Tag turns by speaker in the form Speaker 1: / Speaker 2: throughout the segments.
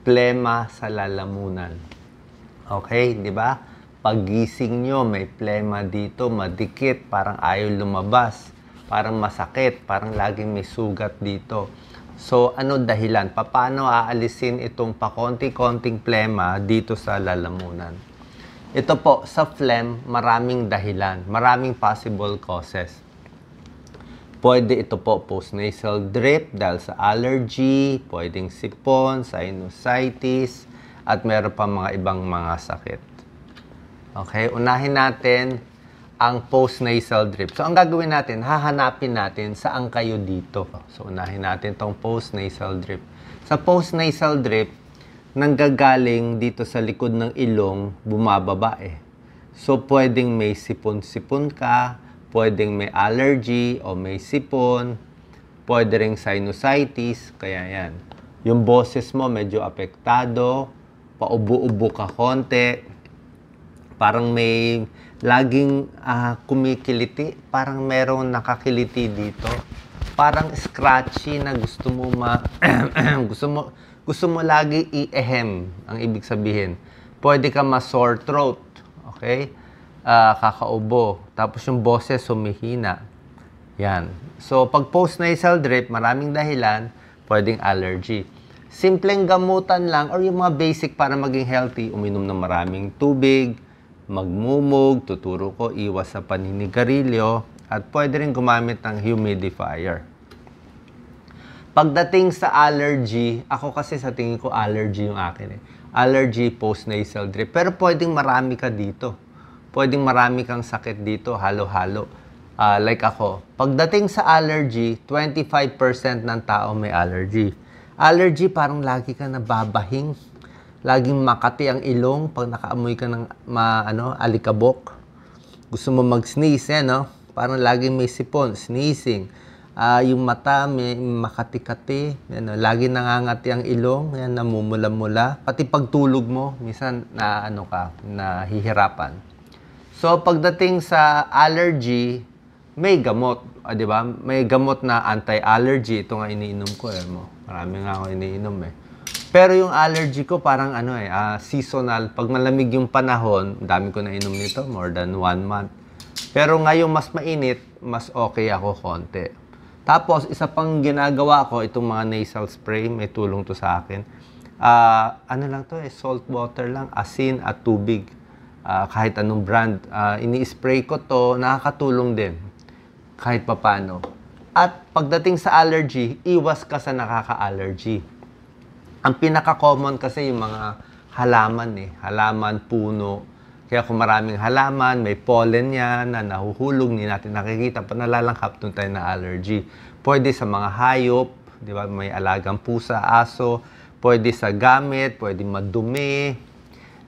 Speaker 1: plema sa lalamunan. Okay, di ba? Paggising nyo, may plema dito, madikit, parang ayaw lumabas, parang masakit, parang laging may sugat dito. So, ano dahilan? Paano aalisin itong pakonti-konting plema dito sa lalamunan? Ito po, sa phlegm, maraming dahilan, maraming possible causes. Pwede ito po postnasal drip dahil sa allergy, pwedeng sipon, sinusitis, at meron pa mga ibang mga sakit. Okay, unahin natin ang postnasal drip. So, ang gagawin natin, hahanapin natin saan kayo dito. So, unahin natin itong postnasal drip. Sa postnasal drip, nanggagaling dito sa likod ng ilong, bumababa eh. So, pwedeng may sipon-sipon ka, pwedeng may allergy o may sipon, pwede ring sinusitis, kaya yan. Yung boses mo medyo apektado, paubo-ubo ka konti, parang may laging kumikiliti, parang merong nakakiliti dito. Parang scratchy na gusto mo gusto mo lagi i-ehem, ang ibig sabihin. Pwede ka ma-sore throat, okay? Kakaubo. Tapos yung boses humihina. Yan. So, pag postnasal drip, maraming dahilan, pwedeng allergy. Simpleng gamutan lang or yung mga basic para maging healthy, uminom ng maraming tubig, magmumog, tuturo ko, iwas sa paninigarilyo, at pwede rin gumamit ng humidifier. Pagdating sa allergy, ako kasi sa tingin ko allergy yung akin eh. Allergy, postnasal drip. Pero pwedeng marami ka dito. Pwedeng marami kang sakit dito, halo-halo. Like ako, pagdating sa allergy, 25% ng tao may allergy. Allergy, parang lagi ka nababahing. Laging makati ang ilong pag nakaamoy ka ng alikabok. Gusto mo mag-sneeze, no? Parang laging may sipon, sneezing. Yung mata, may makati-kati. Laging nangangati ang ilong, yan, namumula-mula. Pati pagtulog mo, minsan nahihirapan. So, pagdating sa allergy, may gamot. Di ba? May gamot na anti-allergy. Ito nga iniinom ko. Marami nga ako iniinom eh. Pero yung allergy ko parang seasonal. Pag malamig yung panahon, dami ko na inom nito, more than 1 month. Pero ngayong mas mainit, mas okay ako konti. Tapos, isa pang ginagawa ko, itong mga nasal spray, may tulong to sa akin. Salt water lang, asin at tubig. Kahit anong brand. Ini-spray ko to, nakakatulong din. Kahit papano. At pagdating sa allergy, iwas ka sa nakaka-allergy. Ang pinaka-common kasi yung mga halaman eh. Halaman, puno. Kaya kung maraming halaman, may pollen yan na nahuhulog, hindi natin nakikita. Pag nalalanghap, doon tayo na allergy. Pwede sa mga hayop, di ba? May alagang pusa, aso. Pwede sa gamit, pwede madumi.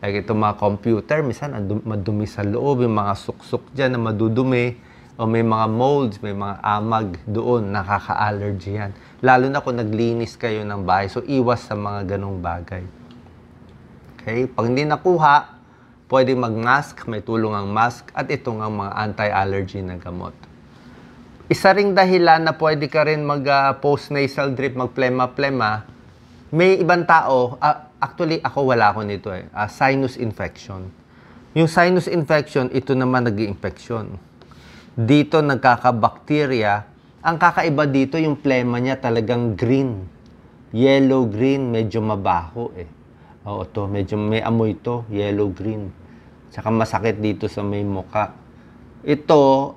Speaker 1: Like itong mga computer, minsan madumi sa loob, yung mga suksok dyan na madudumi. O may mga molds, may mga amag doon, nakaka-allergy yan. Lalo na kung naglinis kayo ng bahay. So, iwas sa mga ganong bagay. Okay? Pag hindi nakuha, pwede mag-mask, may tulong ang mask, at ito nga mga anti-allergy na gamot. Isa ring dahilan na pwede ka rin mag-postnasal drip, mag-plema-plema, may ibang tao, actually ako wala ko nito eh, sinus infection. Yung sinus infection, ito naman nag-i-infection. Dito nagkakabakterya. Ang kakaiba dito, yung plema niya talagang green. Yellow-green, medyo mabaho eh. Oo, to, medyo may amoy to, yellow-green. Tsaka masakit dito sa may muka. Ito,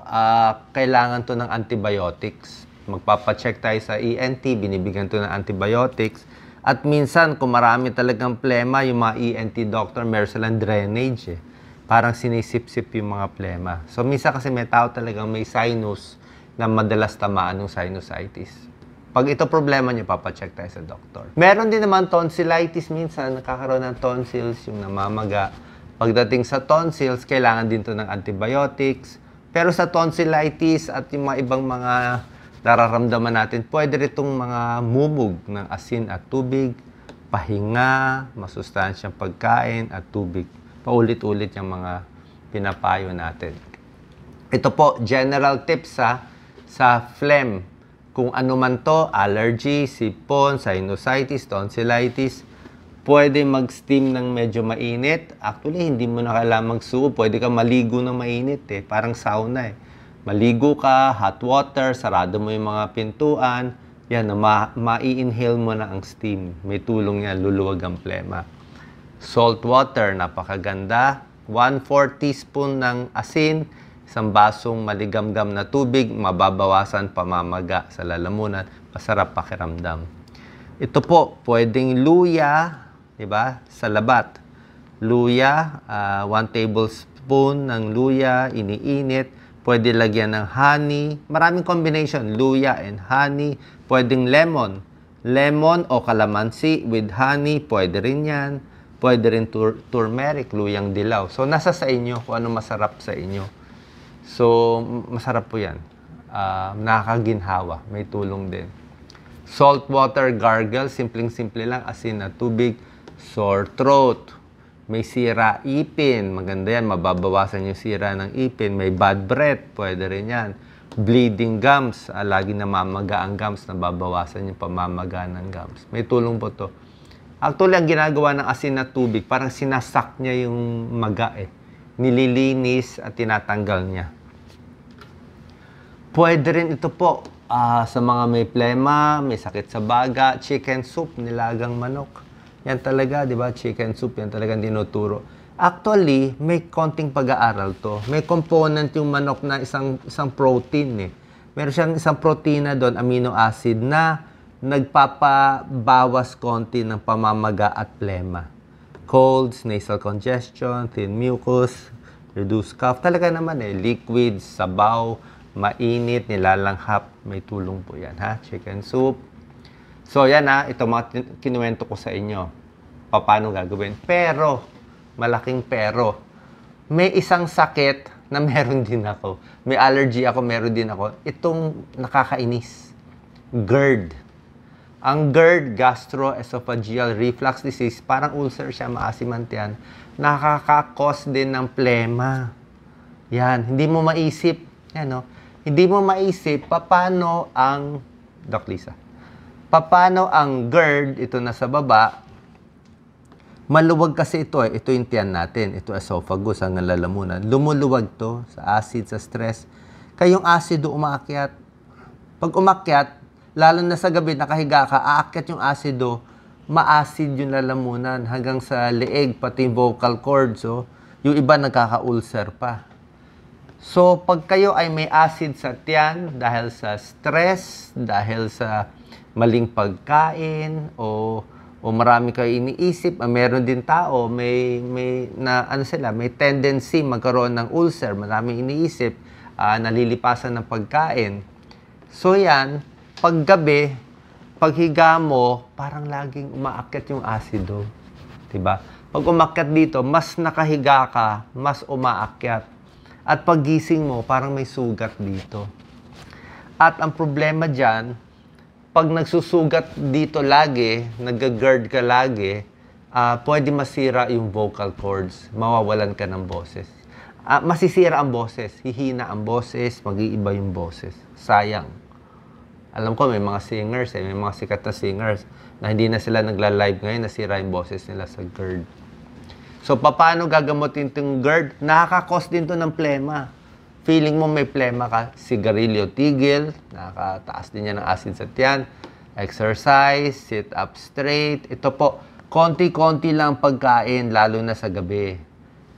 Speaker 1: kailangan to ng antibiotics. Magpapacheck tayo sa ENT, binibigyan to ng antibiotics. At minsan, kung marami talagang plema, yung mga ENT doctor, meron silang drainage eh. Parang sinisip-sip yung mga plema. So, minsan kasi may tao talagang may sinus na madalas tamaan ng sinusitis. Pag ito problema niyo, papacheck tayo sa doktor. Meron din naman tonsillitis minsan, nakakaroon ng tonsils, yung namamaga. Pagdating sa tonsils, kailangan din to ng antibiotics. Pero sa tonsillitis at yung mga ibang mga nararamdaman natin, pwede rin itong mga mumug ng asin at tubig, pahinga, masustansyang pagkain at tubig. Paulit-ulit yung mga pinapayo natin. Ito po, general tips sa phlegm. Kung ano man to, allergy, sipon, sinusitis, tonsillitis, Pwede mag-steam ng medyo mainit. Actually, hindi mo na kailangan mag-suo. Pwede ka maligo ng mainit eh. Parang sauna eh. Maligo ka, hot water, sarado mo yung mga pintuan. Yan, ma-i-inhale mo na ang steam. May tulong yan, luluwag ang plema. Salt water, napakaganda. 1/4 teaspoon ng asin, isang basong maligamgam na tubig, mababawasan pamamaga sa lalamunan, masarap pakiramdam. Ito po, pwedeng luya, di ba? Sa labat. Luya, 1 tablespoon ng luya, iniinit. Pwede lagyan ng honey. Maraming combination, luya and honey. Pwedeng lemon. Lemon o calamansi with honey, pwede rin yan. Pwede rin turmeric, luyang dilaw. So, nasa sa inyo kung ano masarap sa inyo. So, masarap po yan. Nakakaginhawa. May tulong din. Salt water gargle. Simpleng-simple lang. Asin na tubig. Sore throat. May sira ipin. Maganda yan. Mababawasan yung sira ng ipin. May bad breath. Pwede rin yan. Bleeding gums. Lagi namamaga ang gums. Nababawasan yung pamamaga ng gums. May tulong po to. Actually, ang ginagawa ng asin na tubig, parang sinasak niya yung maga eh. Nililinis at tinatanggal niya. Pwede rin ito po sa mga may plema, may sakit sa baga, chicken soup, nilagang manok. Yan talaga, di ba? Chicken soup, yan talagang dinuturo. Actually, may konting pag-aaral to. May component yung manok na isang protein eh. Meron siyang isang protina doon, amino acid, na nagpapabawas konti ng pamamaga at plema. Colds, nasal congestion, thin mucus, reduced cough. Talaga naman eh, liquids, sabaw, mainit, nilalanghap, may tulong po yan, ha? Chicken soup. So, yan ha, ito mga kinuwento ko sa inyo. Paano gagawin? Pero, malaking pero, may isang sakit na meron din ako. May allergy ako, meron din ako. Itong nakakainis. GERD. Ang GERD, gastroesophageal reflux disease, parang ulcer siya, maasiman yan. Nakaka-cause din ng plema. Yan, hindi mo maisip. Yan, no? Hindi mo maisip, paano ang, Doc Lisa, paano ang GERD, ito na sa baba, maluwag kasi ito eh. Ito yung tiyan natin. Ito esophagus, ang lalamunan. Lumuluwag to sa acid, sa stress. Kayong acido umaakyat. Pag umakyat, lalo na sa gabi, nakahiga ka, aakyat yung acido, ma-acid yung lalamunan hanggang sa leeg, pati yung vocal cords. So, yung iba nagkaka-ulcer pa. So, pag kayo ay may acid sa tiyan dahil sa stress, dahil sa maling pagkain, o marami kayo iniisip, meron din tao, may tendency magkaroon ng ulcer, marami iniisip, nalilipasan ng pagkain. So, yan, paggabi, paghiga mo, parang laging umaakyat yung asido. Diba? Pag umakyat dito, mas nakahiga ka, mas umaakyat. At paggising mo, parang may sugat dito. At ang problema dyan, pag nagsusugat dito lagi, nag-GERD ka lagi, pwede masira yung vocal cords. Mawawalan ka ng boses. Masisira ang boses. Hihina ang boses, mag-iiba yung boses. Sayang. Alam ko, may mga singers, may mga sikat na singers na hindi na sila nagla-live ngayon, nasira yung boses nila sa GERD. So, paano gagamutin itong GERD? Nakaka-cause din to ng plema. Feeling mo may plema ka, sigarilyo tigil, nakakataas din yan ng acid sa tiyan, exercise, sit up straight. Ito po, konti-konti lang pagkain, lalo na sa gabi.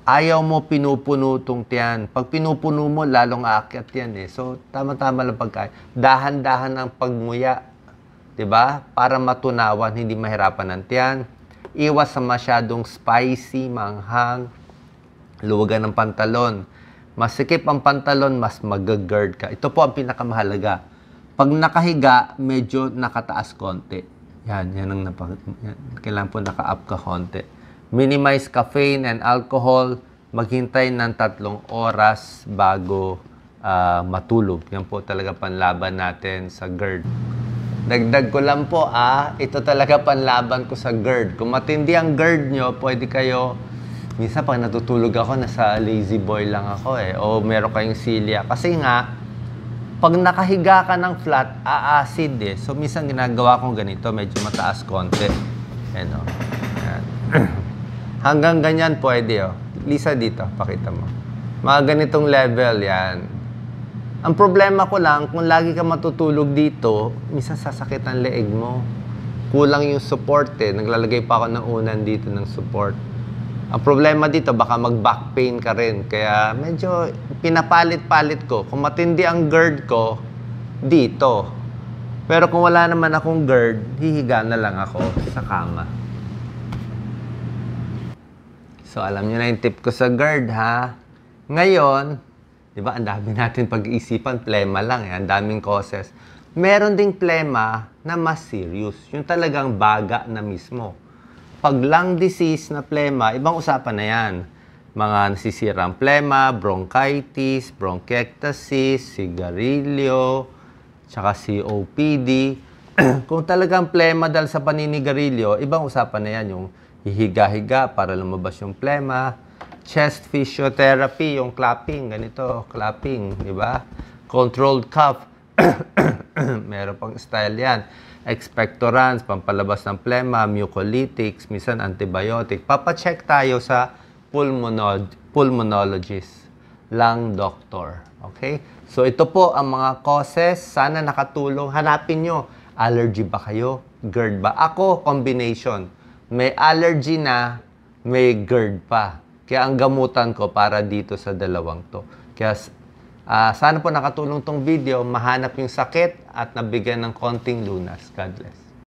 Speaker 1: Ayaw mo pinupuno itong tiyan. Pag pinupuno mo, lalong aakyat yan eh. So, tama-tama lang pagkain. Dahan-dahan ang pagmuya. Diba? Para matunawan, hindi mahirapan ng tiyan. Iwas sa masyadong spicy, manghang, luwagan ng pantalon. Mas sikip ang pantalon, mas mag-GERD ka. Ito po ang pinakamahalaga. Pag nakahiga, medyo nakataas konti. Yan ang kailangan po naka-up ka konti. Minimize caffeine and alcohol. Maghintay ng 3 oras bago matulog. Yan po talaga panlaban natin sa GERD. Dagdag ko lang po, ito talaga panlaban ko sa GERD. Kung matindi ang GERD nyo, pwede kayo, minsan pag natutulog ako, nasa lazy boy lang ako eh. O meron kayong silya. Kasi nga, pag nakahiga ka ng flat, acid eh. So minsan ginagawa kong ganito, medyo mataas konti. Ayan o. Ayan. Hanggang ganyan pwede, oh. Lisa, dito, pakita mo. Mga ganitong level, yan. Ang problema ko lang, kung lagi ka matutulog dito, minsan sasakit ang leeg mo. Kulang yung support, eh. Naglalagay pa ako ng unan dito ng support. Ang problema dito, baka mag-back pain ka rin. Kaya medyo pinapalit-palit ko. Kung matindi ang GERD ko, dito. Pero kung wala naman akong GERD, hihiga na lang ako sa kama. So, alam niyo na yung tip ko sa GERD, ha? Ngayon, di ba, ang dami natin pag-iisipan, plema lang, eh. Ang daming causes. Meron ding plema na mas serious. Yung talagang baga na mismo. Pag lung disease na plema, ibang usapan na yan. Mga nasisirang plema, bronchitis, bronchiectasis, sigarilyo, tsaka COPD. Kung talagang plema dahil sa paninigarilyo, ibang usapan na yan. Yung hihiga-higa para lumabas yung plema. Chest physiotherapy, yung clapping, ganito, clapping, di ba? Controlled cough. Meron pang style yan. Expectorants, pampalabas ng plema, mucolytics, minsan antibiotic. Papacheck tayo sa pulmonologist, lung doctor. Okay? So ito po ang mga causes. Sana nakatulong. Hanapin nyo, allergy ba kayo? GERD ba? Ako, combination. May allergy na, may GERD pa. Kaya ang gamutan ko para dito sa dalawang to. Kaya sana po nakatulong tong video, mahanap yung sakit at nabigyan ng konting lunas. God bless.